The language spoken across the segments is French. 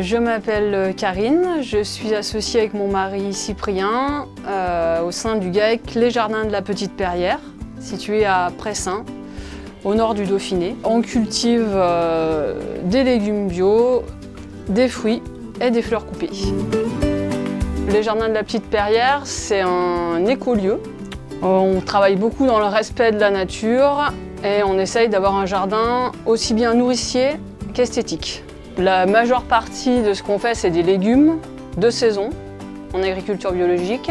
Je m'appelle Karine, je suis associée avec mon mari Cyprien au sein du GAEC Les Jardins de la Petite Perrière, situé à Pressin, au nord du Dauphiné. On cultive des légumes bio, des fruits et des fleurs coupées. Les Jardins de la Petite Perrière, c'est un écolieu. On travaille beaucoup dans le respect de la nature et on essaye d'avoir un jardin aussi bien nourricier qu'esthétique. La majeure partie de ce qu'on fait, c'est des légumes de saison en agriculture biologique.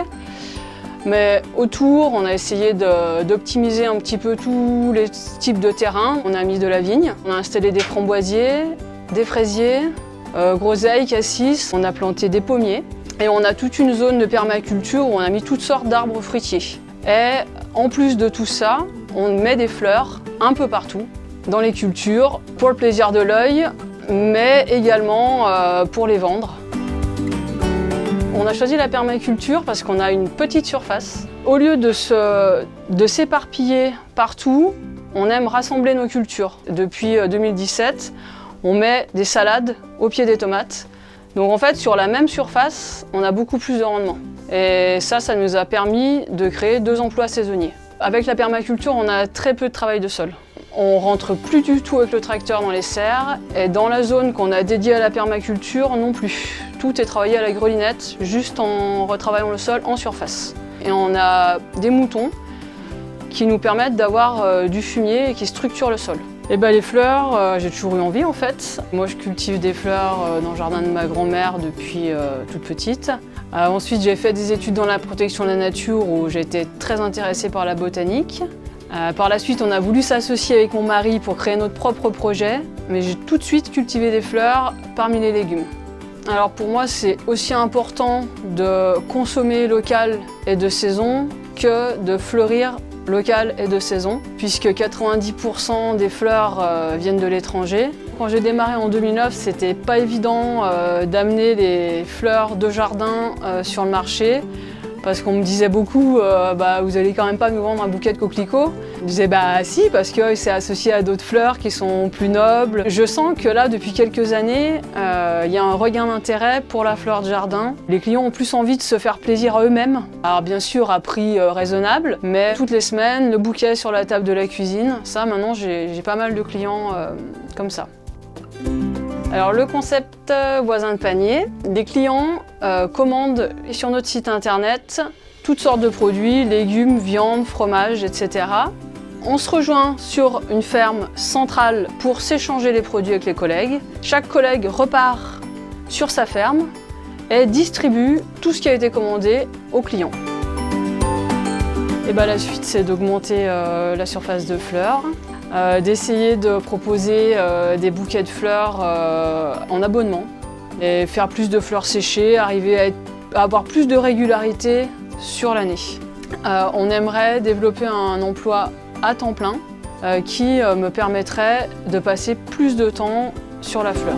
Mais autour, on a essayé d'optimiser un petit peu tous les types de terrains. On a mis de la vigne, on a installé des framboisiers, des fraisiers, groseilles, cassis, on a planté des pommiers. Et on a toute une zone de permaculture où on a mis toutes sortes d'arbres fruitiers. Et en plus de tout ça, on met des fleurs un peu partout dans les cultures pour le plaisir de l'œil, mais également pour les vendre. On a choisi la permaculture parce qu'on a une petite surface. Au lieu de s'éparpiller partout, on aime rassembler nos cultures. Depuis 2017, on met des salades au pied des tomates. Donc en fait, sur la même surface, on a beaucoup plus de rendement. Et ça nous a permis de créer 2 emplois saisonniers. Avec la permaculture, on a très peu de travail de sol. On rentre plus du tout avec le tracteur dans les serres et dans la zone qu'on a dédiée à la permaculture non plus. Tout est travaillé à la grelinette, juste en retravaillant le sol en surface. Et on a des moutons qui nous permettent d'avoir du fumier et qui structurent le sol. Et les fleurs, j'ai toujours eu envie en fait. Moi je cultive des fleurs dans le jardin de ma grand-mère depuis toute petite. Ensuite j'ai fait des études dans la protection de la nature où j'ai été très intéressée par la botanique. Par la suite on a voulu s'associer avec mon mari pour créer notre propre projet, mais j'ai tout de suite cultivé des fleurs parmi les légumes. Alors pour moi c'est aussi important de consommer local et de saison que de fleurir local et de saison, puisque 90% des fleurs viennent de l'étranger. Quand j'ai démarré en 2009, c'était pas évident d'amener les fleurs de jardin sur le marché, parce qu'on me disait beaucoup vous allez quand même pas nous vendre un bouquet de coquelicots. Je disais si, parce que c'est associé à d'autres fleurs qui sont plus nobles. Je sens que là, depuis quelques années, il y a un regain d'intérêt pour la fleur de jardin. Les clients ont plus envie de se faire plaisir à eux-mêmes. Alors bien sûr à prix raisonnable, mais toutes les semaines, le bouquet sur la table de la cuisine. Ça maintenant, j'ai pas mal de clients comme ça. Alors le concept voisin de panier, les clients commandent sur notre site internet toutes sortes de produits, légumes, viande, fromage, etc. On se rejoint sur une ferme centrale pour s'échanger les produits avec les collègues. Chaque collègue repart sur sa ferme et distribue tout ce qui a été commandé aux clients. Et la suite, c'est d'augmenter la surface de fleurs, d'essayer de proposer des bouquets de fleurs en abonnement et faire plus de fleurs séchées, arriver à avoir plus de régularité sur l'année. On aimerait développer un emploi à temps plein qui me permettrait de passer plus de temps sur la fleur.